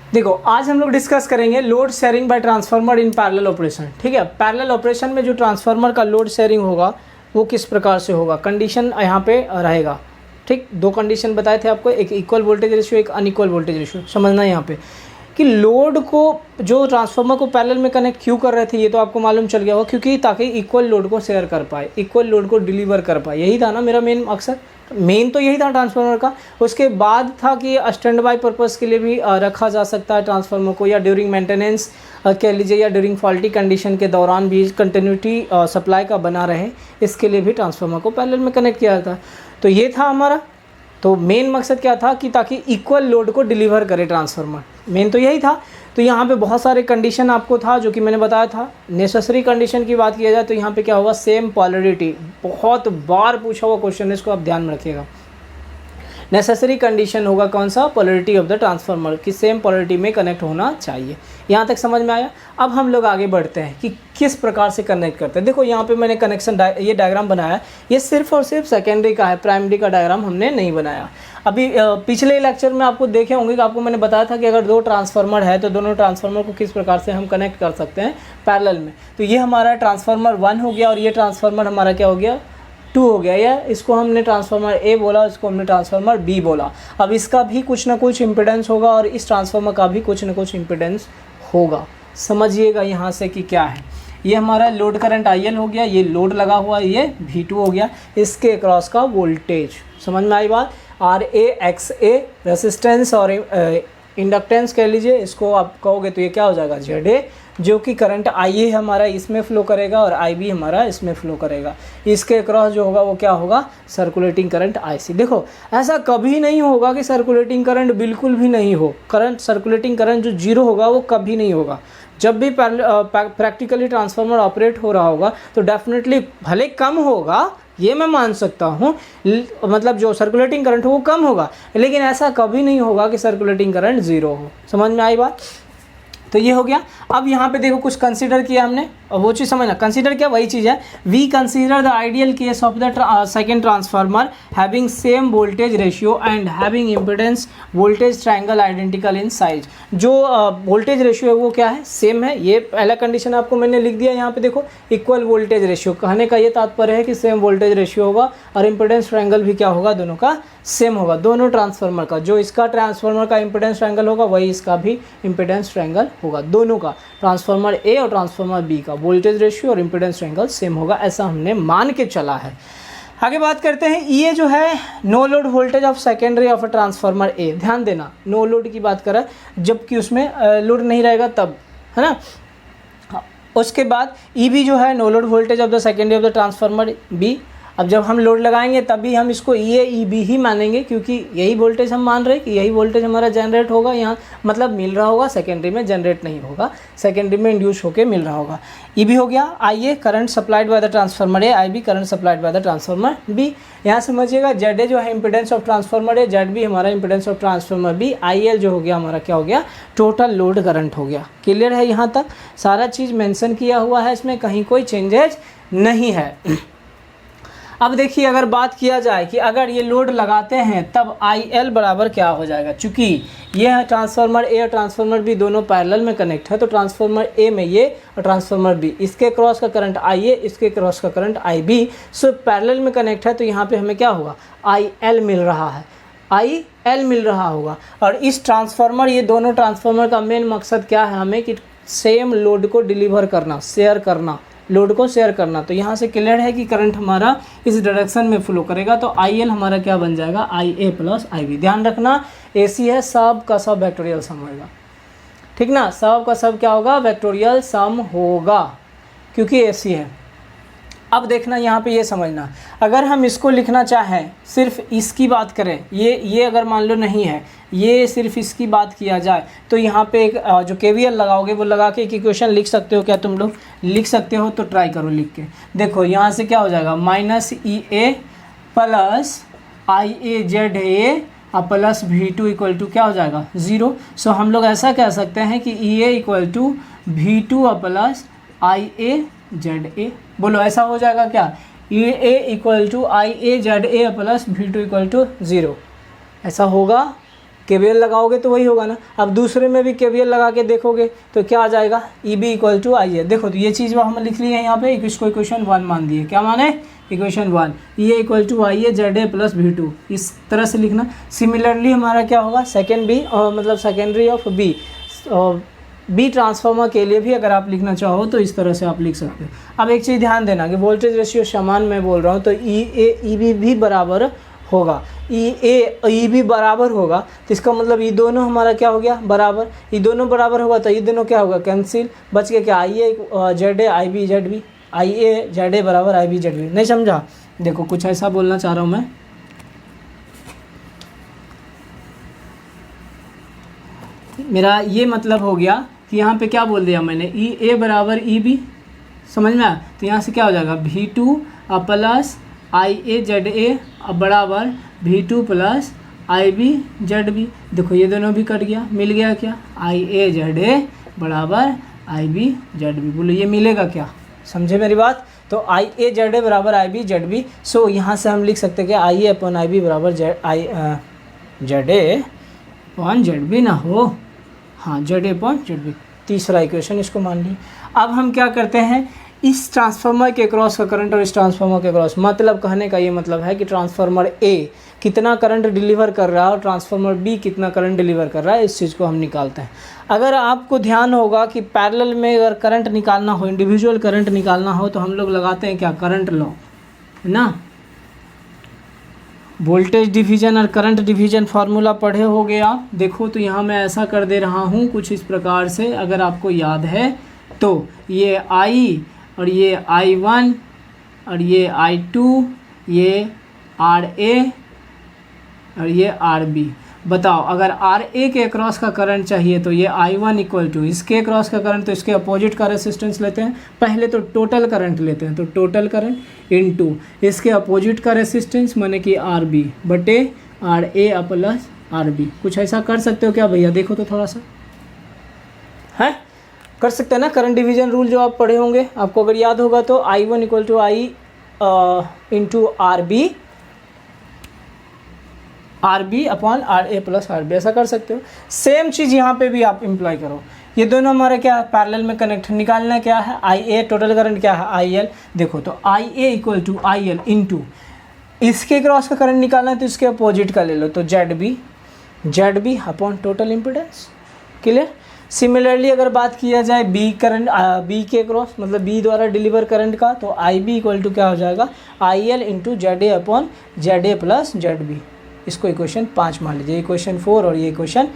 देखो आज हम लोग डिस्कस करेंगे load sharing by transformer in parallel operation. ठीक है, पैरेलल ऑपरेशन में जो ट्रांसफार्मर का लोड शेयरिंग होगा वो किस प्रकार से होगा, कंडीशन यहाँ पे रहेगा। ठीक, दो कंडीशन बताए थे आपको, एक इक्वल वोल्टेज रेशियो, एक अनइक्वल वोल्टेज रेशियो। समझना यहाँ पे कि लोड को जो ट्रांसफार्मर को पैरेलल में कनेक्ट क्यों कर रहे थे ये तो आपको मालूम चल गया होगा, क्योंकि ताकि इक्वल लोड को शेयर कर पाए, इक्वल लोड को डिलीवर कर पाए। यही था ना मेरा मेन मकसद, मेन तो यही था ट्रांसफार्मर का। उसके बाद था कि स्टैंड बाय पर्पज़ के लिए भी रखा जा सकता है ट्रांसफार्मर को, या ड्यूरिंग मेंटेनेंस कह लीजिए, या ड्यूरिंग फॉल्टी कंडीशन के दौरान भी कंटिन्यूटी सप्लाई का बना रहे, इसके लिए भी ट्रांसफार्मर को पैरेलल में कनेक्ट किया था। तो ये था हमारा, तो मेन मकसद क्या था कि ताकि इक्वल लोड को डिलीवर करे ट्रांसफार्मर, मेन तो यही था। तो यहाँ पे बहुत सारे कंडीशन आपको था जो कि मैंने बताया था। नेसेसरी कंडीशन की बात किया जाए तो यहाँ पे क्या होगा, सेम पोलैरिटी, बहुत बार पूछा हुआ क्वेश्चन है, इसको आप ध्यान में रखिएगा। नेसेसरी कंडीशन होगा कौन सा, पोलैरिटी ऑफ द ट्रांसफार्मर, कि सेम पोलैरिटी में कनेक्ट होना चाहिए। यहाँ तक समझ में आया। अब हम लोग आगे बढ़ते हैं कि किस प्रकार से कनेक्ट करते हैं। देखो यहाँ पे मैंने कनेक्शन ये डायग्राम बनाया, ये सिर्फ और सिर्फ सेकेंडरी का है, प्राइमरी का डायग्राम हमने नहीं बनाया। अभी पिछले लेक्चर में आपको देखे होंगे कि आपको मैंने बताया था कि अगर दो ट्रांसफार्मर है तो दोनों ट्रांसफार्मर को किस प्रकार से हम कनेक्ट कर सकते हैं पैरेलल में। तो ये हमारा ट्रांसफार्मर 1 हो गया और ये ट्रांसफार्मर हमारा क्या हो गया, 2 हो गया, या इसको हमने ट्रांसफार्मर ए बोला, इसको हमने ट्रांसफार्मर बी बोला। अब इसका भी कुछ ना कुछ इम्पिडेंस होगा और इस ट्रांसफार्मर का भी कुछ ना कुछ इम्पिडेंस होगा। समझिएगा यहाँ से कि क्या है। ये हमारा लोड करंट IL हो गया, ये लोड लगा हुआ है, ये V2 हो गया, इसके अक्रॉस का वोल्टेज। समझ में आई बात। RA XA रेसिस्टेंस और इंडक्टेंस कह लीजिए, इसको आप कहोगे तो ये क्या हो जाएगा, ZA, जो कि करंट IA हमारा इसमें फ्लो करेगा और IB हमारा इसमें फ्लो करेगा। इसके अक्रॉस जो होगा वो क्या होगा, सर्कुलेटिंग करंट IC। देखो ऐसा कभी नहीं होगा कि सर्कुलेटिंग करंट बिल्कुल भी नहीं हो, करंट सर्कुलेटिंग करंट जो जीरो होगा वो कभी नहीं होगा। जब भी प्रैक्टिकली ट्रांसफार्मर ऑपरेट हो रहा होगा तो डेफिनेटली भले कम होगा, ये मैं मान सकता हूँ, मतलब जो सर्कुलेटिंग करंट हो वो कम होगा, लेकिन ऐसा कभी नहीं होगा कि सर्कुलेटिंग करंट ज़ीरो हो। समझ में आई बात। तो ये हो गया। अब यहाँ पे देखो कुछ कंसीडर किया हमने, और वो चीज़ समझना, कंसीडर क्या, वही चीज़ है। We consider the ideal case of the second transformer having same voltage ratio and having impedance voltage triangle identical in size. जो वोल्टेज रेशियो है वो क्या है, सेम है। ये पहला कंडीशन आपको मैंने लिख दिया यहाँ पे, देखो इक्वल वोल्टेज रेशियो, कहने का ये तात्पर्य है कि सेम वोल्टेज रेशियो होगा और इम्पिडेंस ट्रायंगल भी क्या होगा, दोनों का सेम होगा। दोनों ट्रांसफार्मर का, जो इसका ट्रांसफार्मर का इम्पिडेंस ट्रायंगल होगा वही इसका भी इम्पिडेंस ट्रायंगल होगा। दोनों का, ट्रांसफार्मर ए और ट्रांसफार्मर बी का वोल्टेज रेशियो और इम्पिडेंस ट्रायंगल सेम होगा, ऐसा हमने मान के चला है। आगे बात करते हैं, ये जो है no load voltage of secondary of a transformer A. ध्यान देना, नो लोड की बात कर रहा है, जबकि उसमें लोड नहीं रहेगा तब, है ना। उसके बाद EB जो है no load voltage of the secondary of the transformer B. अब जब हम लोड लगाएंगे तभी हम इसको EB ही मानेंगे, क्योंकि यही वोल्टेज हम मान रहे हैं कि यही वोल्टेज हमारा जनरेट होगा यहाँ, मतलब मिल रहा होगा, सेकेंडरी में जनरेट नहीं होगा, सेकेंडरी में इंड्यूस होकर मिल रहा होगा। EB हो गया। IA current supplied by the transformer A, IB current supplied by the transformer B. यहाँ समझिएगा ZA जो है impedance of transformer A, ZB हमारा impedance of transformer B, IL जो हो गया हमारा क्या हो गया, टोटल लोड करंट हो गया। क्लियर है, यहाँ तक सारा चीज़ मेंशन किया हुआ है, इसमें कहीं कोई चेंजेज नहीं है। अब देखिए, अगर बात किया जाए कि अगर ये लोड लगाते हैं तब IL बराबर क्या हो जाएगा, चूँकि ये ट्रांसफार्मर ए और ट्रांसफार्मर बी दोनों पैरेलल में कनेक्ट है, तो ट्रांसफार्मर ए में ये और ट्रांसफार्मर बी, इसके क्रॉस का करंट IA, इसके क्रॉस का करंट IB, सो पैरेलल में कनेक्ट है, तो यहाँ पे हमें क्या होगा, IL मिल रहा है, IL मिल रहा होगा। और इस ट्रांसफार्मर, ये दोनों ट्रांसफार्मर का मेन मकसद क्या है, हमें कि सेम लोड को डिलीवर करना, शेयर करना, लोड को शेयर करना। तो यहाँ से क्लियर है कि करंट हमारा इस डायरेक्शन में फ्लो करेगा, तो IL हमारा क्या बन जाएगा, IA प्लस IB। ध्यान रखना, AC है, सब का सब वेक्टोरियल सम होगा, ठीक ना, सब का सब क्या होगा, वेक्टोरियल सम होगा, क्योंकि AC है। अब देखना यहाँ पे ये समझना, अगर हम इसको लिखना चाहें, सिर्फ इसकी बात करें, ये अगर मान लो नहीं है, ये सिर्फ इसकी बात किया जाए, तो यहाँ पे एक जो KVL लगाओगे वो लगा के एक इक्वेशन लिख सकते हो क्या, तुम लोग लिख सकते हो, तो ट्राई करो लिख के। देखो यहाँ से क्या हो जाएगा, -EA plus IAZA plus V2 equal to क्या हो जाएगा, 0। सो हम लोग ऐसा कह सकते हैं कि EA equal to V2 plus IAZA। बोलो ऐसा हो जाएगा क्या, EA equal to IAZA plus V2 equal to 0, ऐसा होगा KVL लगाओगे तो वही होगा ना। अब दूसरे में भी KVL लगा के देखोगे तो क्या आ जाएगा, EB इक्वल टू IA। देखो तो ये चीज़ वो हम लिख लिए हैं यहाँ पे, इसको इक्वेशन 1 मान दिए। क्या माने, equation 1, EA equal to IA ZA plus V2, इस तरह से लिखना। सिमिलरली हमारा क्या होगा, सेकेंड बी मतलब सेकेंडरी ऑफ बी ट्रांसफार्मर के लिए भी अगर आप लिखना चाहो तो इस तरह से आप लिख सकते हो। अब एक चीज़ ध्यान देना कि वोल्टेज रेशियो समान मैं बोल रहा हूँ तो EA भी बराबर होगा, EB बराबर होगा तो इसका मतलब ये दोनों हमारा क्या हो गया, बराबर। ये दोनों बराबर होगा तो ये दोनों क्या होगा, कैंसिल, बच गया क्या, IA ZA IB ZB, IA ZA बराबर IB ZB। नहीं समझा, देखो कुछ ऐसा बोलना चाह रहा हूँ मैं, मेरा ये मतलब हो गया कि यहाँ पे क्या बोल दिया मैंने, EA बराबर EB, समझ में आया। तो यहाँ से क्या हो जाएगा, V2 प्लस IA ZA बराबर V2 प्लस IB ZB। देखो ये दोनों भी कट गया, मिल गया क्या, IA ZA बराबर IB ZB। बोलो ये मिलेगा क्या, समझे मेरी बात। तो IA ZA बराबर IB ZB। सो यहाँ से हम लिख सकते हैं कि IA अपॉन IB बराबर ZA अपॉन ZB ना हो, हाँ ZA अपॉन ZB। तीसरा इक्वेशन इसको मान लिया। अब हम क्या करते हैं, इस ट्रांसफार्मर के क्रॉस का करंट और इस ट्रांसफार्मर के क्रॉस, मतलब कहने का ये मतलब है कि ट्रांसफार्मर A कितना करंट डिलीवर कर रहा है और ट्रांसफार्मर B कितना करंट डिलीवर कर रहा है, इस चीज़ को हम निकालते हैं। अगर आपको ध्यान होगा कि पैरेलल में अगर करंट निकालना हो, इंडिविजुअल करंट निकालना हो तो हम लोग लगाते हैं क्या, करंट लॉ, है ना। वोल्टेज डिवीजन और करंट डिवीजन फार्मूला पढ़े होगे आप। देखो तो यहाँ मैं ऐसा कर दे रहा हूँ कुछ इस प्रकार से, अगर आपको याद है तो ये I और ये I1 और ये I2, ये RA और ये RB। बताओ अगर RA के अक्रॉस का करंट चाहिए तो ये I1 इक्वल टू इसके अक्रॉस का करंट, तो इसके अपोजिट का रेसिस्टेंस लेते हैं। पहले तो टोटल करंट लेते हैं, तो टोटल करंट इनटू इसके अपोजिट का रेसिस्टेंस माने कि RB बटे RA प्लस RB। कुछ ऐसा कर सकते हो क्या भैया, देखो तो थोड़ा सा है, कर सकते हैं ना। करंट डिवीजन रूल जो आप पढ़े होंगे, आपको अगर याद होगा तो I1 equal to I into RB upon RA plus RB, ऐसा कर सकते हो। सेम चीज़ यहाँ पे भी आप इम्प्लाई करो। ये दोनों हमारे क्या है, पैरेलल में कनेक्ट, निकालना क्या है, IA टोटल करंट क्या है IL। देखो तो IA equal to IL into इसके क्रॉस का करंट निकालना है तो इसके अपोजिट का ले लो, तो ZB upon total impedance. Clear. Similarly अगर बात किया जाए B करंट, B के क्रॉस मतलब B द्वारा डिलीवर करंट का, तो IB इक्वल टू क्या हो जाएगा, IL into ZA upon ZA plus ZB। इसको इक्वेशन 5 मान लीजिए, इक्वेशन 4 और ये इक्वेशन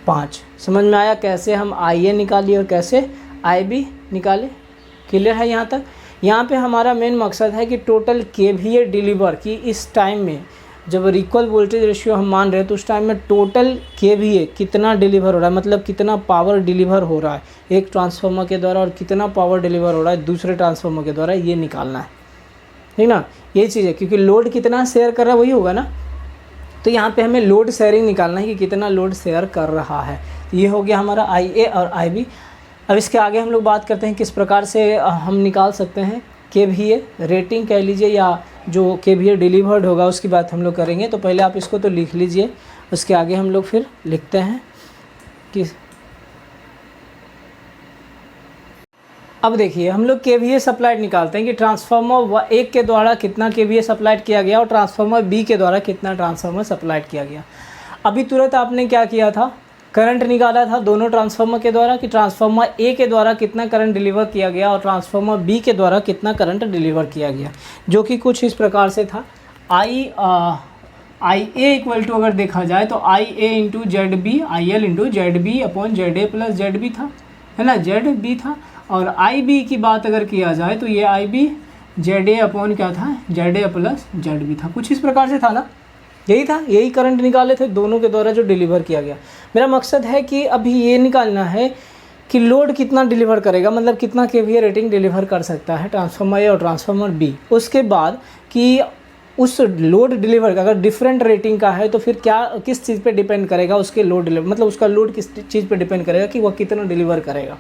5। समझ में आया कैसे हम IA निकालिए और कैसे IB निकाले। क्लियर है यहाँ तक। यहाँ पे हमारा मेन मकसद है कि टोटल KVA डिलीवर की इस टाइम में, जब इक्वल वोल्टेज रेशियो हम मान रहे हैं तो उस टाइम में टोटल KVA कितना डिलीवर हो रहा है, मतलब कितना पावर डिलीवर हो रहा है एक ट्रांसफार्मर के द्वारा और कितना पावर डिलीवर हो रहा है दूसरे ट्रांसफार्मर के द्वारा, ये निकालना है, ठीक ना। ये चीज़ है क्योंकि लोड कितना शेयर कर रहा है वही होगा ना, तो यहाँ पे हमें लोड शेयरिंग निकालना है कि कितना लोड शेयर कर रहा है। ये हो गया हमारा IA और IB। अब इसके आगे हम लोग बात करते हैं किस प्रकार से हम निकाल सकते हैं KVA रेटिंग कह लीजिए, या जो KVA डिलीवर्ड होगा उसकी बात हम लोग करेंगे। तो पहले आप इसको तो लिख लीजिए, उसके आगे हम लोग फिर लिखते हैं कि अब देखिए हम लोग KVA सप्लाइड निकालते हैं कि ट्रांसफार्मर 1 के द्वारा कितना KVA सप्लाइड किया गया और ट्रांसफार्मर B के द्वारा कितना ट्रांसफार्मर सप्लाइड किया गया। अभी तुरंत आपने क्या किया था, करंट निकाला था दोनों ट्रांसफार्मर के द्वारा कि ट्रांसफार्मर A के द्वारा कितना करंट डिलीवर किया गया और ट्रांसफार्मर B के द्वारा कितना करंट डिलीवर किया गया, जो कि कुछ इस प्रकार से था। IA इक्वल टू अगर देखा जाए तो IA into ZB, IL into ZB upon ZA plus ZB था, है ना, ZB था। और IB की बात अगर किया जाए तो ये IB ZA अपॉन क्या था, ZA प्लस ZB था। कुछ इस प्रकार से था ना, यही था, यही करंट निकाले थे दोनों के द्वारा जो डिलीवर किया गया। मेरा मकसद है कि अभी ये निकालना है कि लोड कितना डिलीवर करेगा, मतलब कितना KVA रेटिंग डिलीवर कर सकता है ट्रांसफार्मर A और ट्रांसफार्मर B। उसके बाद कि उस लोड डिलीवर का अगर डिफरेंट रेटिंग का है तो फिर क्या किस चीज़ पे डिपेंड करेगा उसके लोड डिलीवर, मतलब उसका लोड किस चीज़ पे डिपेंड करेगा कि वह कितना डिलीवर करेगा।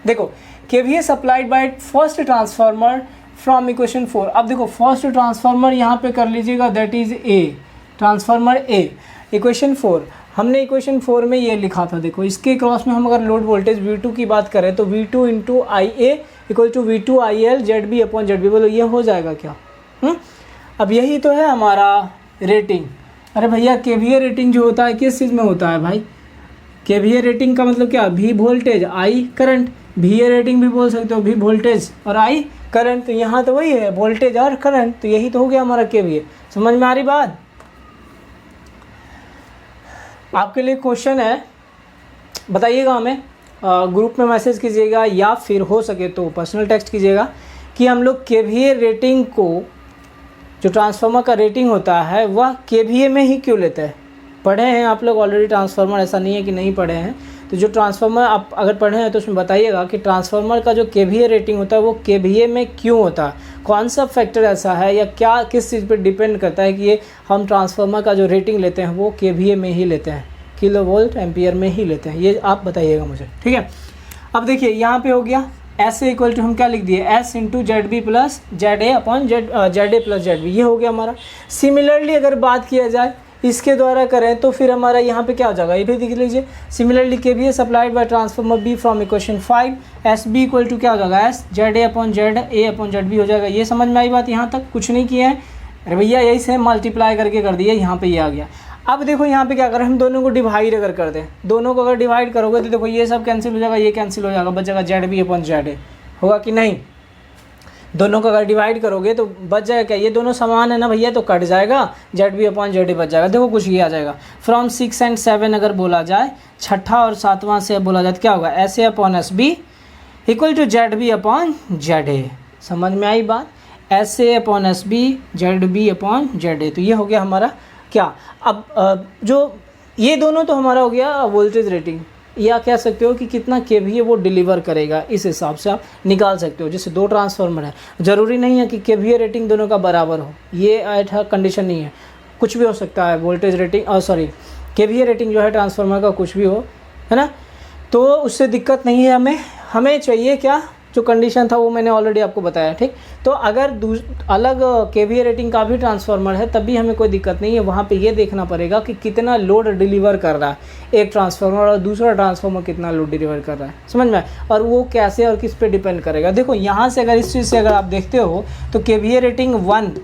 देखो KVA supplied by first transformer from equation 4। अब देखो फर्स्ट ट्रांसफार्मर यहाँ पे कर लीजिएगा, that is A, transformer A, equation 4। हमने इक्वेशन 4 में ये लिखा था, देखो इसके क्रॉस में हम अगर लोड वोल्टेज V2 की बात करें तो V2 into IA equal to V2 IL ZB upon ZB, बोलो ये हो जाएगा क्या? अब यही तो है हमारा रेटिंग। अरे भैया KVA रेटिंग जो होता है किस चीज़ में होता है भाई? KVA रेटिंग का मतलब क्या? V voltage I current, VA rating भी बोल सकते हो, V वोल्टेज और I करंट। तो यहाँ तो वही है वोल्टेज और करंट, तो यही तो हो गया हमारा KVA। समझ में आ रही बात? आपके लिए क्वेश्चन है, बताइएगा हमें, ग्रुप में मैसेज कीजिएगा या फिर हो सके तो पर्सनल टेक्स्ट कीजिएगा कि हम लोग KVA रेटिंग को, जो ट्रांसफार्मर का रेटिंग होता है वह KVA में ही क्यों लेते हैं? पढ़े हैं आप लोग ऑलरेडी ट्रांसफार्मर, ऐसा नहीं है कि नहीं पढ़े हैं। तो जो ट्रांसफार्मर आप अगर पढ़े हैं तो उसमें बताइएगा कि ट्रांसफार्मर का जो KVA रेटिंग होता है वो KVA में क्यों होता है, कौन सा फैक्टर ऐसा है या क्या किस चीज़ पर डिपेंड करता है कि ये हम ट्रांसफार्मर का जो रेटिंग लेते हैं वो KVA में ही लेते हैं, किलो वोल्ट एम्पियर में ही लेते हैं, ये आप बताइएगा मुझे, ठीक है। अब देखिए यहाँ पे हो गया S इक्वल टू हम क्या लिख दिए, S into ZB plus ZA upon ZA plus ZB, ये हो गया हमारा। सिमिलरली अगर बात किया जाए इसके द्वारा करें तो फिर हमारा यहाँ पे क्या हो जाएगा, ये भी देख लीजिए। Similarly KVA supplied by transformer B from equation 5 SB equal to क्या हो जाएगा, S ZA upon ZA upon ZB हो जाएगा। ये समझ में आई बात? यहाँ तक कुछ नहीं किया है, अरे भैया यही से मल्टीप्लाई करके कर दिया, यहाँ पे ये आ गया। अब देखो यहाँ पे क्या करें, हम दोनों को डिवाइड अगर कर दें, दोनों को अगर डिवाइड करोगे तो देखो ये सब कैंसिल हो जाएगा, ये कैंसिल हो जाएगा, बचेगा ZB अपॉन ZA, होगा कि नहीं? दोनों को अगर डिवाइड करोगे तो बच जाएगा क्या, ये दोनों समान है ना भैया, तो कट जाएगा, ZB अपॉन ZA बच जाएगा। देखो कुछ ये आ जाएगा। फ्रॉम 6 एंड 7 अगर बोला जाए, छठा और सातवां से बोला जाए तो क्या होगा, SA upon SB equal to ZB upon ZA। समझ में आई बात? SA upon SB ZB upon ZA, तो ये हो गया हमारा क्या। अब जो ये दोनों तो हमारा हो गया वोल्टेज रेटिंग, या कह सकते हो कि कितना KVA वो डिलीवर करेगा, इस हिसाब से आप निकाल सकते हो। जैसे दो ट्रांसफार्मर है, ज़रूरी नहीं है कि KVA रेटिंग दोनों का बराबर हो, ये ऐसा कंडीशन नहीं है, कुछ भी हो सकता है। वोल्टेज रेटिंग KVA रेटिंग जो है ट्रांसफार्मर का कुछ भी हो, है ना, तो उससे दिक्कत नहीं है। हमें चाहिए क्या, जो कंडीशन था वो मैंने ऑलरेडी आपको बताया, ठीक। तो अगर अलग KVA रेटिंग का भी ट्रांसफार्मर है तब भी हमें कोई दिक्कत नहीं है। वहाँ पे ये देखना पड़ेगा कि कितना लोड डिलीवर कर रहा है एक ट्रांसफार्मर और दूसरा ट्रांसफार्मर कितना लोड डिलीवर कर रहा है, समझ में, और वो कैसे और किस पे डिपेंड करेगा। देखो यहाँ से अगर इस चीज़ से अगर आप देखते हो तो KVA रेटिंग 1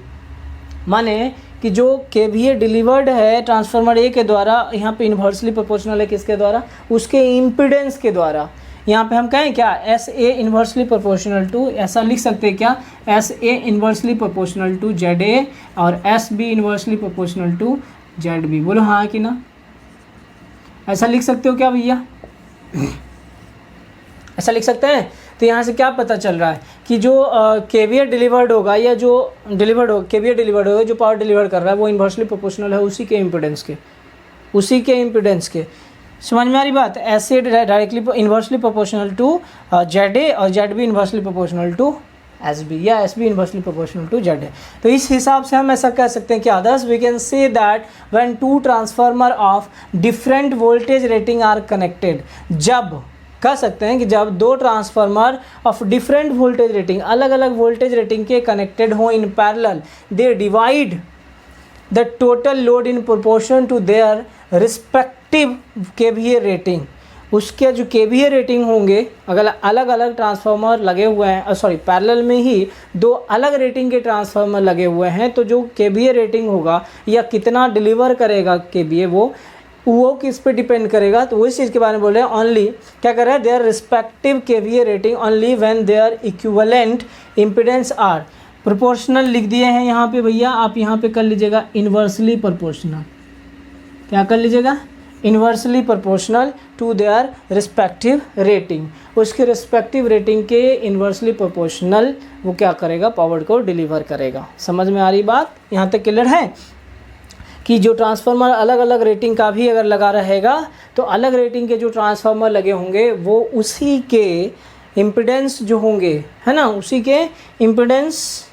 माने कि जो KVA डिलीवर्ड है ट्रांसफार्मर A के द्वारा, यहाँ पे इन्वर्सली प्रोपोर्शनल है किसके द्वारा, उसके इम्पीडेंस के द्वारा। यहाँ पे हम कहें क्या, SA इन्वर्सली प्रोपोर्शनल टू, ऐसा लिख सकते हैं क्या, SA inversely proportional to ZA और SB inversely proportional to ZB। बोलो हाँ कि ना, ऐसा लिख सकते हो क्या भैया? ऐसा लिख सकते हैं। तो यहाँ से क्या पता चल रहा है कि जो KVA डिलीवर्ड होगा या जो KVA डिलीवर्ड होगा, जो पावर डिलीवर कर रहा है वो इन्वर्सली प्रोपोर्शनल है उसी के इम्पीडेंस के। समझ में आ रही बात? ऐसे directly inversely proportional to ZA और ZB inversely proportional to SB या SB inversely proportional to ZA। तो इस हिसाब से हम ऐसा कह सकते हैं कि others we can say that when two transformer of different voltage rating are connected, जब कह सकते हैं कि जब दो transformer of different voltage rating, अलग अलग वोल्टेज रेटिंग के कनेक्टेड हो in parallel, they divide the total load in proportion to their respective KVA rating. उसके जो KVA रेटिंग होंगे, अगर अलग अलग ट्रांसफार्मर लगे हुए हैं, पैरेलल में ही दो अलग रेटिंग के ट्रांसफार्मर लगे हुए हैं, तो जो KVA रेटिंग होगा या कितना डिलीवर करेगा KVA वो किस पे डिपेंड करेगा। तो इस चीज़ के बारे में बोल रहे हैं, ओनली क्या कर रहा है, their respective KVA rating only when their equivalent impedance are proportional लिख दिए हैं यहाँ पे भैया। आप यहाँ पे कर लीजिएगा इन्वर्सली प्रोपोर्शनल, क्या कर लीजिएगा, inversely proportional to their respective rating. उसके रिस्पेक्टिव रेटिंग के इन्वर्सली प्रोपोर्शनल वो क्या करेगा, पावर को डिलीवर करेगा। समझ में आ रही बात? यहाँ तक क्लियर है कि जो ट्रांसफार्मर अलग अलग रेटिंग का भी अगर लगा रहेगा तो अलग रेटिंग के जो ट्रांसफार्मर लगे होंगे वो उसी के इम्पीडेंस जो होंगे, है ना, उसी के इम्पीडेंस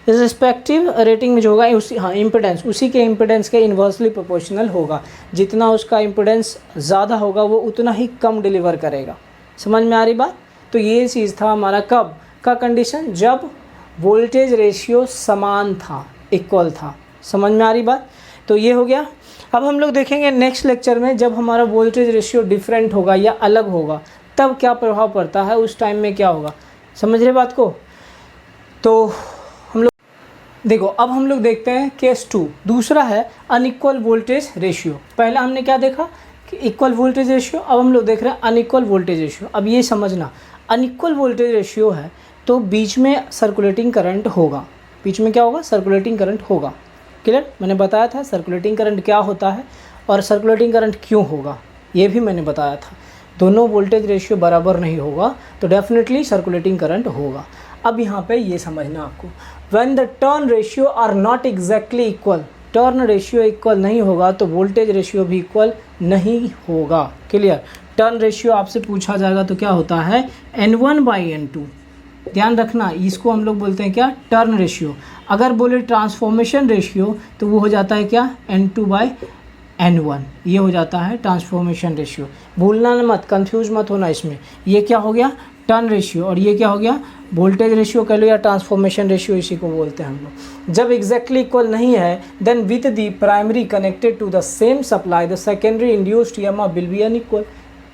रिस्पेक्टिव रेटिंग में जो होगा इम्पीडेंस उसी के इम्पीडेंस के इन्वर्सली प्रोपोर्शनल होगा। जितना उसका इम्पीडेंस ज़्यादा होगा वो उतना ही कम डिलीवर करेगा। समझ में आ रही बात? तो ये चीज़ था हमारा कब का कंडीशन, जब वोल्टेज रेशियो समान था, इक्वल था। समझ में आ रही बात? तो ये हो गया। अब हम लोग देखेंगे नेक्स्ट लेक्चर में, जब हमारा वोल्टेज रेशियो डिफरेंट होगा या अलग होगा तब क्या प्रभाव पड़ता है, उस टाइम में क्या होगा। समझ रहे बात को। तो हम लोग देखो, अब हम लोग देखते हैं केस 2, दूसरा है अनइक्वल वोल्टेज रेशियो। पहला हमने क्या देखा कि इक्वल वोल्टेज रेशियो, अब हम लोग देख रहे हैं अनइक्वल वोल्टेज रेशियो। अब ये समझना, अनइक्वल वोल्टेज रेशियो है तो बीच में सर्कुलेटिंग करंट होगा। बीच में क्या होगा, सर्कुलेटिंग करंट होगा। क्लियर, मैंने बताया था सर्कुलेटिंग करंट क्या होता है और सर्कुलेटिंग करंट क्यों होगा, ये भी मैंने बताया था। दोनों वोल्टेज रेशियो बराबर नहीं होगा तो डेफिनेटली सर्कुलेटिंग करंट होगा। अब यहाँ पे ये समझना आपको, when the turn ratio are not exactly equal, turn ratio equal नहीं होगा तो वोल्टेज रेशियो भी इक्वल नहीं होगा। क्लियर, टर्न रेशियो आपसे पूछा जाएगा तो क्या होता है N1/N2। ध्यान रखना, इसको हम लोग बोलते हैं क्या, टर्न रेशियो। अगर बोले ट्रांसफॉर्मेशन रेशियो तो वो हो जाता है क्या, N2/N1। ये हो जाता है ट्रांसफॉर्मेशन रेशियो। भूलना मत, कंफ्यूज मत होना इसमें। ये क्या हो गया, टर्न रेशियो, और ये क्या हो गया, वोल्टेज रेशियो कह लो या ट्रांसफॉर्मेशन रेशियो, इसी को बोलते हैं हम लोग। जब एग्जैक्टली इक्वल नहीं है then with the primary connected to the same supply the secondary induced EMF will be unequal.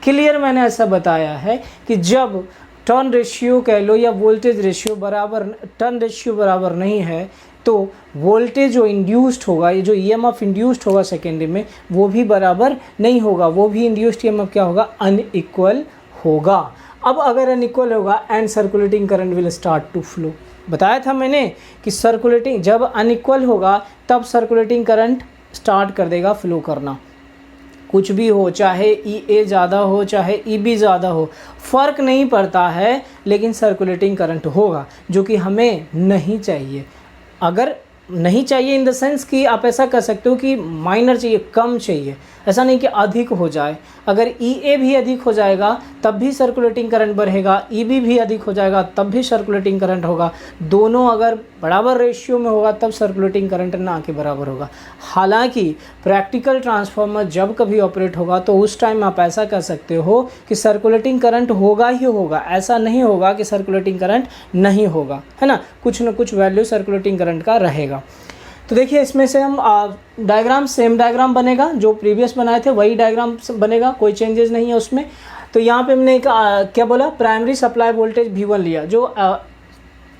Clear, मैंने ऐसा बताया है कि जब टर्न रेशियो कह लो या वोल्टेज रेशियो बराबर, टर्न रेशियो बराबर नहीं है तो वोल्टेज जो इंड्यूस्ड होगा, ये जो ईएमएफ इंड्यूस्ड होगा सेकेंडरी में, वो भी बराबर नहीं होगा, वो भी इंड्यूस्ड ईएमएफ क्या होगा, अनइक्वल होगा। अब अगर अनइक्वल होगा and circulating current will start to flow. बताया था मैंने कि सर्कुलेटिंग जब अनइक्वल होगा तब सर्कुलेटिंग करंट स्टार्ट कर देगा फ्लो करना। कुछ भी हो, चाहे EA ज़्यादा हो चाहे EB ज़्यादा हो, फ़र्क नहीं पड़ता है, लेकिन सर्कुलेटिंग करंट होगा, जो कि हमें नहीं चाहिए। अगर नहीं चाहिए इन द सेंस कि आप ऐसा कर सकते हो कि माइनर चाहिए, कम चाहिए, ऐसा नहीं कि अधिक हो जाए। अगर EA भी अधिक हो जाएगा तब भी सर्कुलेटिंग करंट बढ़ेगा, EB भी अधिक हो जाएगा तब भी सर्कुलेटिंग करंट होगा। दोनों अगर बराबर रेशियो में होगा तब सर्कुलेटिंग करंट ना के बराबर होगा। हालांकि प्रैक्टिकल ट्रांसफार्मर जब कभी ऑपरेट होगा तो उस टाइम आप ऐसा कर सकते हो कि सर्कुलेटिंग करंट होगा ही होगा, ऐसा नहीं होगा कि सर्कुलेटिंग करंट नहीं होगा, है ना, कुछ न कुछ वैल्यू सर्कुलेटिंग करंट का रहेगा। तो देखिए इसमें से हम डायग्राम, सेम डायग्राम बनेगा, जो प्रीवियस बनाए थे वही डायग्राम बनेगा, कोई चेंजेस नहीं है उसमें। तो यहाँ पे हमने क्या बोला, प्राइमरी सप्लाई वोल्टेज V1 लिया, जो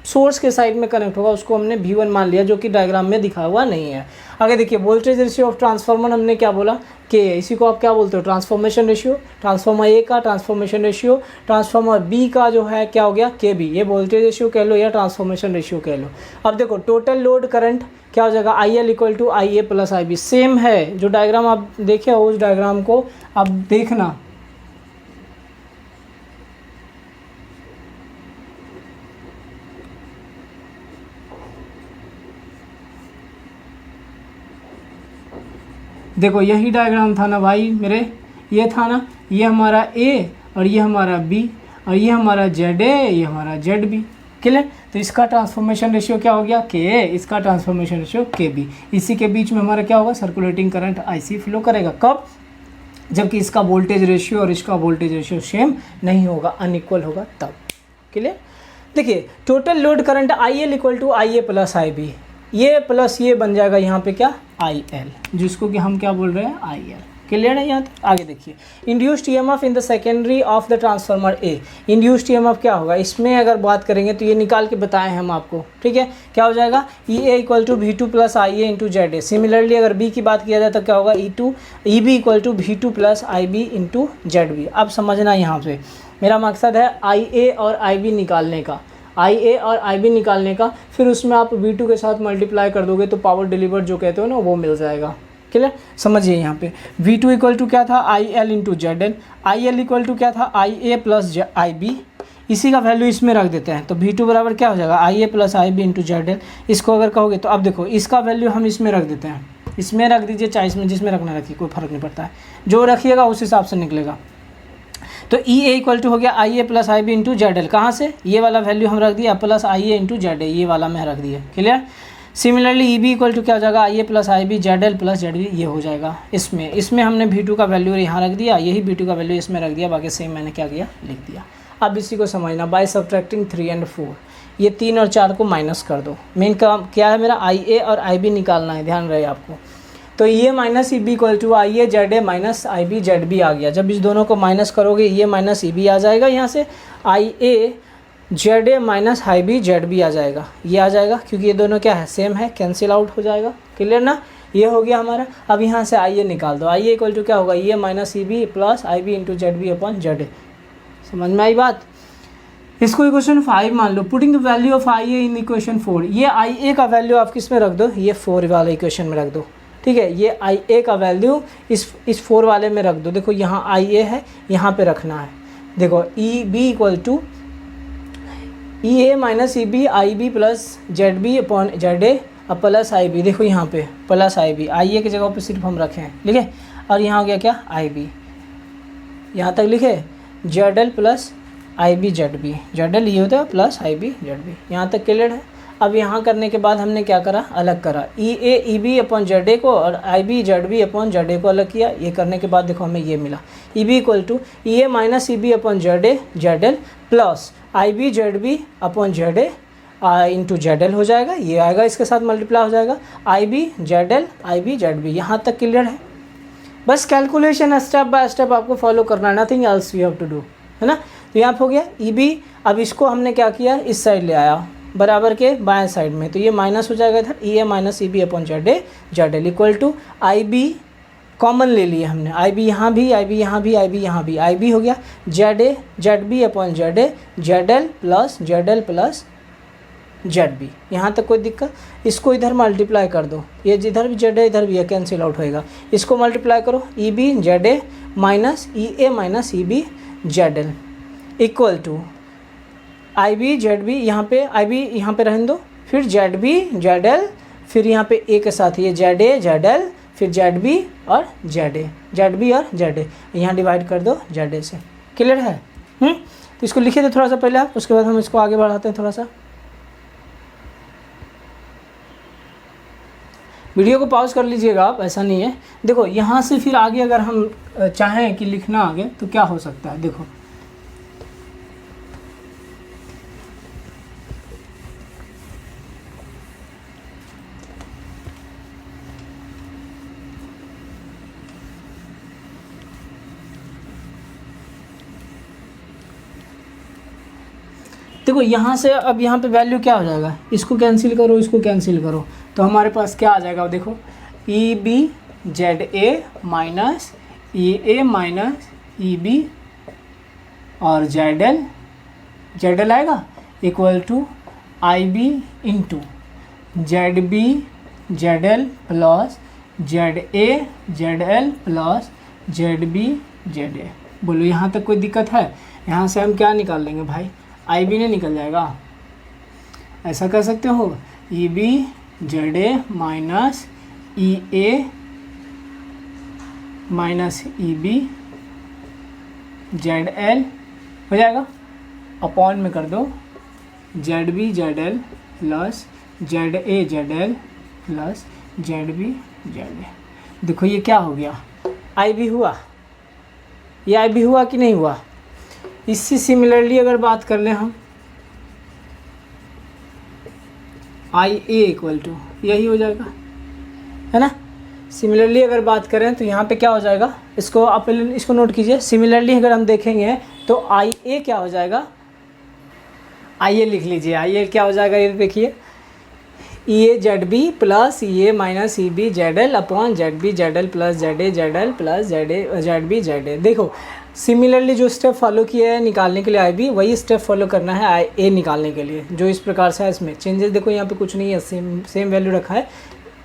सोर्स के साइड में कनेक्ट होगा उसको हमने V1 मान लिया, जो कि डायग्राम में दिखा हुआ नहीं है। आगे देखिए वोल्टेज रेशियो ऑफ ट्रांसफार्मर हमने क्या बोला कि इसी को आप क्या बोलते हो, ट्रांसफॉर्मेशन रेशियो। ट्रांसफार्मर A का ट्रांसफॉर्मेशन रेशियो, ट्रांसफार्मर B का जो है क्या हो गया, KB। ये वोल्टेज रेशियो कह लो या ट्रांसफॉर्मेशन रेशियो कह लो। अब देखो टोटल लोड करंट क्या हो जाएगा, IL = IA + IB। सेम है, जो डायग्राम आप देखे हो उस डायग्राम को आप देखना। देखो यही डायग्राम था ना भाई मेरे, ये था ना, ये हमारा A और ये हमारा B और ये हमारा ZA, ये हमारा ZB। क्लियर, तो इसका ट्रांसफॉर्मेशन रेशियो क्या हो गया, KA, इसका ट्रांसफॉर्मेशन रेशियो KB। इसी के बीच में हमारा क्या होगा, सर्कुलेटिंग करंट IC फ्लो करेगा। कब, जबकि इसका वोल्टेज रेशियो और इसका वोल्टेज रेशियो सेम नहीं होगा, अनइक्वल होगा तब। क्लियर, देखिए total load current IL = IA + IB, ये प्लस ये बन जाएगा यहाँ पे क्या, IL, जिसको कि हम क्या बोल रहे हैं, IL। क्लियर है यहाँ तक। आगे देखिए induced EMF in the secondary of the transformer A। Induced EMF क्या होगा, इसमें अगर बात करेंगे तो ये निकाल के बताए हैं हम आपको, ठीक है। क्या हो जाएगा, EA = V2 + IA × ZA। Similarly अगर B की बात किया जाए तो क्या होगा, EB = V2 + IB × ZB। अब समझना, यहाँ पे मेरा मकसद है IA और IB निकालने का, IA और IB निकालने का, फिर उसमें आप V2 के साथ मल्टीप्लाई कर दोगे तो पावर डिलीवर्ड जो कहते हो ना वो मिल जाएगा। क्लियर, समझिए यहाँ पे V2 = क्या था, IL × ZL, IL = क्या था, IA + IB। इसी का वैल्यू इसमें रख देते हैं तो V2 बराबर क्या हो जाएगा, IA + IB × ZL। इसको अगर कहोगे तो अब देखो इसका वैल्यू हम इसमें रख देते हैं, इसमें रख दीजिए, चाहे इसमें जिसमें रखना रखिए, कोई फर्क नहीं पड़ता है, जो रखिएगा उस हिसाब से निकलेगा। तो EA = हो गया IA + IB × ZL। कहाँ से, ये वाला वैल्यू हम रख दिया + IA × ZA, ये वाला मैं रख दिया। क्लियर, सिमिलरली EB = क्या हो जाएगा, IA + IB ZL + ZB, ये हो जाएगा। इसमें हमने V2 का वैल्यू यहाँ रख दिया, यही V2 का वैल्यू इसमें रख दिया, बाकी सेम मैंने क्या किया, लिख दिया। अब इसी को समझना, बाय सब्ट्रैक्टिंग 3 और 4, ये 3 और 4 को माइनस कर दो। मेन काम क्या है मेरा, IA और IB निकालना है, ध्यान रहे आपको। तो E A minus E B equal to I A Z A minus I B Z B आ गया। जब इस दोनों को माइनस करोगे ई ए माइनस ई बी आ जाएगा, यहाँ से I A Z A minus I B Z B आ जाएगा, ये आ जाएगा क्योंकि ये दोनों क्या है, सेम है, कैंसिल आउट हो जाएगा। क्लियर ना, ये हो गया हमारा। अब यहाँ से आई ए निकाल दो, आई ए इक्वल टू क्या होगा, E A minus E B plus I B into Z B upon Z A. समझ में आई बात। इसको इक्वेशन 5 मान लो। Putting the value of I A in equation 4, ये आई ए का वैल्यू आप किस में रख दो, ये 4 वाले इक्वेशन में रख दो। ठीक है, ये आई ए का वैल्यू इस 4 वाले में रख दो। देखो यहाँ आई ए है, यहाँ पे रखना है। देखो E B equal to E A minus E B I B plus Z B upon Z A अब प्लस आई बी। देखो यहाँ पे प्लस आई बी, आई ए की जगह पे सिर्फ हम रखे हैं, ठीक है। और यहाँ हो गया क्या, आई बी, यहाँ तक लिखे Z L plus I B Z B, Z L ये होता है plus I B Z B, यहाँ तक क्लियर है। अब यहाँ करने के बाद हमने क्या करा, अलग करा, E A E B upon Z A को और I B Z B upon Z A को अलग किया। ये करने के बाद देखो हमें ये मिला, E B equal to E A minus E B upon Z A Z L plus I B Z B upon Z A into Z L हो जाएगा, ये आएगा इसके साथ मल्टीप्लाई हो जाएगा, I B Z L I B Z B. यहाँ तक क्लियर है। बस कैलकुलेशन स्टेप बाय स्टेप आपको फॉलो करना है, nothing else you have to do, है ना। तो यहाँ हो गया ई बी। अब इसको हमने क्या किया, इस साइड ले आया बराबर के बाएं साइड में, तो ये माइनस हो जाएगा इधर, E A minus E B upon Z A Z L equal to I B common ले लिए हमने, आई बी यहाँ भी, आई बी यहाँ भी, आई बी यहाँ भी, आई बी हो गया Z A Z B upon Z A Z L plus Z B. यहाँ तक कोई दिक्कत। इसको इधर मल्टीप्लाई कर दो, ये जिधर भी जेड है इधर भी है, कैंसिल आउट होएगा। इसको मल्टीप्लाई करो, E B Z A minus E A minus E B Z L equal to I B Z B, यहाँ पे आई बी यहाँ पे रहने दो, फिर जेड बी जेड एल, फिर यहाँ पे ए के साथ ये जेड ए जेड एल, फिर जेड बी और जेड ए, जेड बी और जेड ए, यहाँ डिवाइड कर दो जेड ए से। क्लियर है। तो इसको लिखे थे थोड़ा सा पहले आप, उसके बाद हम इसको आगे बढ़ाते हैं थोड़ा सा। वीडियो को पॉज कर लीजिएगा आप, ऐसा नहीं है। देखो यहाँ से फिर आगे अगर हम चाहें कि लिखना आगे तो क्या हो सकता है, देखो देखो यहाँ से अब यहाँ पे वैल्यू क्या हो जाएगा, इसको कैंसिल करो, इसको कैंसिल करो, तो हमारे पास क्या आ जाएगा, देखो E B Z A minus E A minus E B और जेड एल आएगा equal to I B into Z B Z L plus Z A Z L plus Z B Z A. बोलो यहाँ तक कोई दिक्कत है। यहाँ से हम क्या निकाल लेंगे भाई, आई बी ने निकल जाएगा। ऐसा कर सकते हो, E B Z A minus E A minus E B Z L हो जाएगा, अपॉन में कर दो Z B Z L plus Z A Z L plus Z B Z A. देखो ये क्या हो गया, आई बी हुआ, ये आई बी हुआ कि नहीं हुआ। इससे सिमिलरली अगर बात कर लें हम, आई ए इक्वल टू यही हो जाएगा, है ना। सिमिलरली अगर बात करें तो यहाँ पे क्या हो जाएगा, इसको आप इसको नोट कीजिए। सिमिलरली अगर हम देखेंगे तो आई ए क्या हो जाएगा, आई ए लिख लीजिए, आई ए क्या हो जाएगा, ये देखिए E A Z B plus E A minus E B Z L upon Z B Z L plus Z A Z L plus Z B Z A. देखो सिमिलरली जो स्टेप फॉलो किया है निकालने के लिए आई बी, वही step follow करना है आई ए निकालने के लिए, जो इस प्रकार से है। इसमें चेंजेस देखो यहाँ पे कुछ नहीं है, सेम वैल्यू रखा है।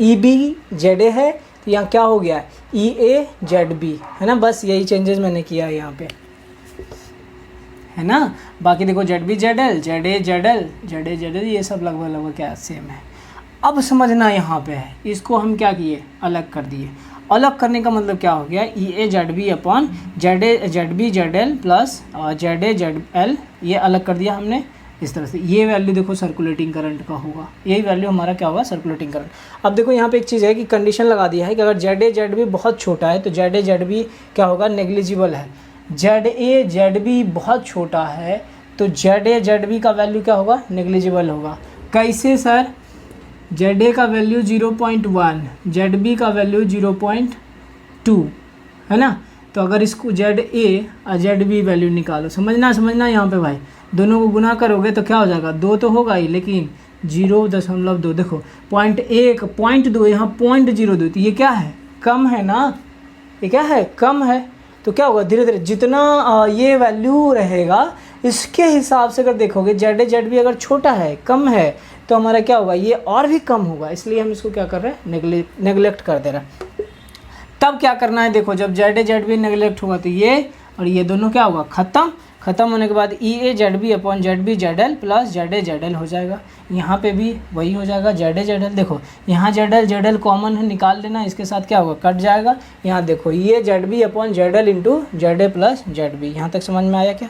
ई बी जेड ए है तो यहाँ क्या हो गया, ई ए जेड बी, है ना। बस यही चेंजेस मैंने किया है यहाँ पे, है ना। बाकी देखो Z B Z L Z A Z L ये सब लगभग क्या सेम है। अब समझना यहाँ पे है, इसको हम क्या किए, अलग कर दिए। अलग करने का मतलब क्या हो गया, E A Z B upon Z A Z B Z L plus Z A Z L, ये अलग कर दिया हमने इस तरह से। ये वैल्यू देखो सर्कुलेटिंग करंट का होगा, यही वैल्यू हमारा क्या होगा, सर्कुलेटिंग करंट। अब देखो यहाँ पे एक चीज़ है कि कंडीशन लगा दिया है कि अगर जेड ए जेड बी बहुत छोटा है तो जेड ए जेड बी क्या होगा, नेग्लिजिबल है। जेड ए जेड बी बहुत छोटा है तो जेड ए जेड बी का वैल्यू क्या होगा, नेग्लिजिबल होगा। कैसे सर, जेड ए का वैल्यू 0.1, जेड बी का वैल्यू 0.2, है ना। तो अगर इसको जेड ए और जेड बी वैल्यू निकालो, समझना यहाँ पे भाई, दोनों को गुना करोगे तो क्या हो जाएगा, 2 तो होगा ही, लेकिन 0.2, देखो 0.1, 0.2, यहाँ 0.02, तो ये क्या है, कम है ना, ये क्या है, कम है। तो क्या होगा, धीरे धीरे जितना ये वैल्यू रहेगा इसके हिसाब से अगर देखोगे जेड ए जेड बी अगर छोटा है, कम है, तो हमारा क्या होगा, ये और भी कम होगा। इसलिए हम इसको क्या कर रहे हैं, नेगलेक्ट कर दे रहे हैं। तब क्या करना है, देखो जब Z A Z B neglect होगा तो ये और ये दोनों क्या होगा, खत्म होने के बाद E A Z B upon Z B Z L plus Z A Z L हो जाएगा। यहाँ पे भी वही हो जाएगा, जेड ए जेड एल, देखो यहाँ जेड एल कॉमन है, निकाल लेना, इसके साथ क्या होगा, कट जाएगा। यहाँ देखो ये Z B upon Z L into Z A plus Z B. यहाँ तक समझ में आया क्या,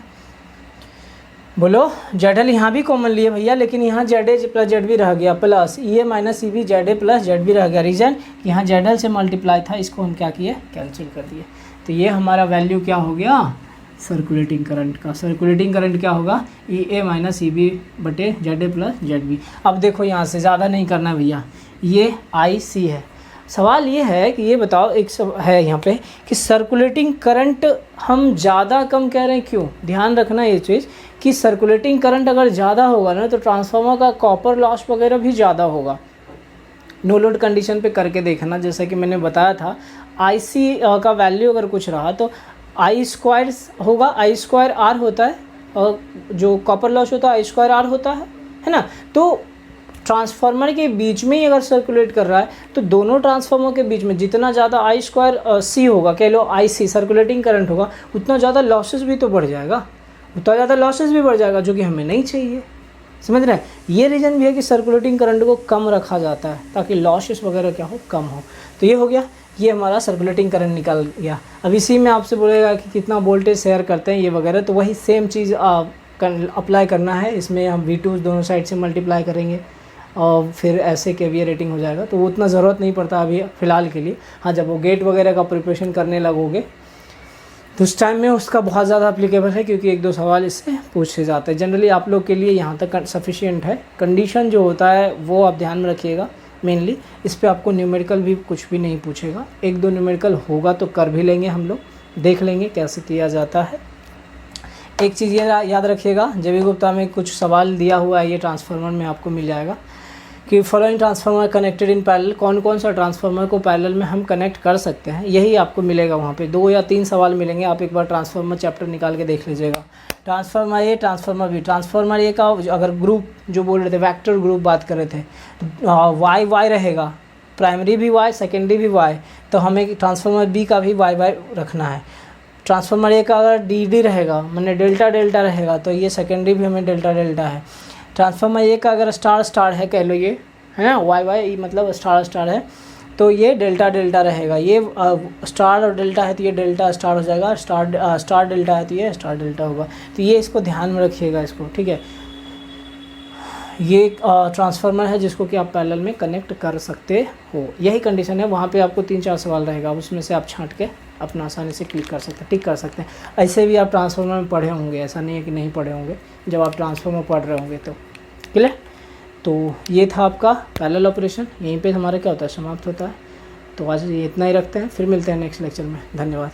बोलो। जेड एल यहाँ भी कॉमन लिए भैया, लेकिन यहाँ Z A plus Z B रह गया, plus E A minus E B Z A plus Z B रह गया। रीज़न यहाँ जेड एल से मल्टीप्लाई था, इसको हम क्या किए, कैंसिल कर दिए। तो ये हमारा वैल्यू क्या हो गया, सर्कुलेटिंग करंट का। सर्कुलेटिंग करंट क्या होगा, E A minus E B बटे Z A plus Z B. अब देखो यहाँ से ज़्यादा नहीं करना भैया, ये आई सी है। सवाल ये है कि ये बताओ, एक सब है यहाँ पे कि सर्कुलेटिंग करंट हम ज़्यादा कम कह रहे हैं, क्यों, ध्यान रखना ये चीज़ कि सर्कुलेटिंग करंट अगर ज़्यादा होगा ना तो ट्रांसफार्मर का कॉपर लॉस वगैरह भी ज़्यादा होगा। नो लोड कंडीशन पे करके देखना, जैसा कि मैंने बताया था, आई सी का वैल्यू अगर कुछ रहा तो आई स्क्वायर होगा, आई स्क्वायर आर होता है, और जो कॉपर लॉस होता है आई स्क्वायर आर होता है ना। तो ट्रांसफार्मर के बीच में ही अगर सर्कुलेट कर रहा है तो दोनों ट्रांसफार्मर के बीच में जितना ज़्यादा आई स्क्वायर सी होगा, कह लो आई सी सर्कुलेटिंग करंट होगा, उतना ज़्यादा लॉसेस भी तो बढ़ जाएगा, उतना ज़्यादा लॉसेस भी बढ़ जाएगा, जो कि हमें नहीं चाहिए। समझ रहे हैं, ये रीज़न भी है कि सर्कुलेटिंग करंट को कम रखा जाता है ताकि लॉसेस वगैरह क्या हो, कम हो। तो ये हो गया, ये हमारा सर्कुलेटिंग करंट निकल गया। अब इसी में आपसे बोलेगा कि कितना वोल्टेज शेयर करते हैं ये वगैरह, तो वही सेम चीज़ अप्लाई करना है। इसमें हम V2 दोनों साइड से मल्टीप्लाई करेंगे और फिर ऐसे KVA रेटिंग हो जाएगा, तो वो उतना ज़रूरत नहीं पड़ता अभी फ़िलहाल के लिए। हाँ, जब वो गेट वगैरह का प्रिपरेशन करने लगोगे तो उस टाइम में उसका बहुत ज़्यादा अप्लीकेबल है, क्योंकि 1-2 सवाल इससे पूछे जाते हैं। जनरली आप लोग के लिए यहाँ तक सफिशिएंट है। कंडीशन जो होता है वो आप ध्यान में रखिएगा मेनली, इस पे आपको न्यूमेरिकल भी कुछ भी नहीं पूछेगा। 1-2 न्यूमेरिकल होगा तो कर भी लेंगे हम लोग, देख लेंगे कैसे किया जाता है। एक चीज़ ये याद रखिएगा, जेबी गुप्ता में कुछ सवाल दिया हुआ है, ये ट्रांसफार्मर में आपको मिल जाएगा कि following transformer connected in parallel, कौन कौन सा ट्रांसफार्मर को पैरेलल में हम कनेक्ट कर सकते हैं, यही आपको मिलेगा वहाँ पे। 2 या 3 सवाल मिलेंगे, आप एक बार ट्रांसफार्मर चैप्टर निकाल के देख लीजिएगा। ट्रांसफार्मर ए, ट्रांसफार्मर बी। ट्रांसफार्मर ए का अगर ग्रुप जो बोल रहे थे, वेक्टर ग्रुप बात कर रहे थे, वाई वाई रहेगा, प्राइमरी भी वाई, सेकेंडरी भी वाई, तो हमें ट्रांसफार्मर बी का भी वाई वाई रखना है। ट्रांसफार्मर ए का अगर डी डी रहेगा, मैंने डेल्टा डेल्टा रहेगा, तो ये सेकेंडरी भी हमें डेल्टा डेल्टा है। ट्रांसफार्मर ए का अगर स्टार स्टार है, कह लो ये है ना, वाई वाई मतलब स्टार स्टार है, तो ये डेल्टा डेल्टा रहेगा। ये स्टार और डेल्टा है तो ये डेल्टा स्टार हो जाएगा, स्टार डेल्टा है तो ये स्टार डेल्टा होगा। तो ये इसको ध्यान में रखिएगा इसको, ठीक है। ये ट्रांसफार्मर है जिसको कि आप पैरेलल में कनेक्ट कर सकते हो, यही कंडीशन है। वहाँ पे आपको 3-4 सवाल रहेगा, उसमें से आप छांट के अपना आसानी से टिक कर सकते हैं। ऐसे भी आप ट्रांसफार्मर में पढ़े होंगे, ऐसा नहीं है कि नहीं पढ़े होंगे, जब आप ट्रांसफार्मर पढ़ रहे होंगे तो क्लियर। तो ये था आपका पैरेलल ऑपरेशन, यहीं पे हमारा क्या होता है, समाप्त होता है। तो आज ये इतना ही रखते हैं, फिर मिलते हैं नेक्स्ट लेक्चर में। धन्यवाद।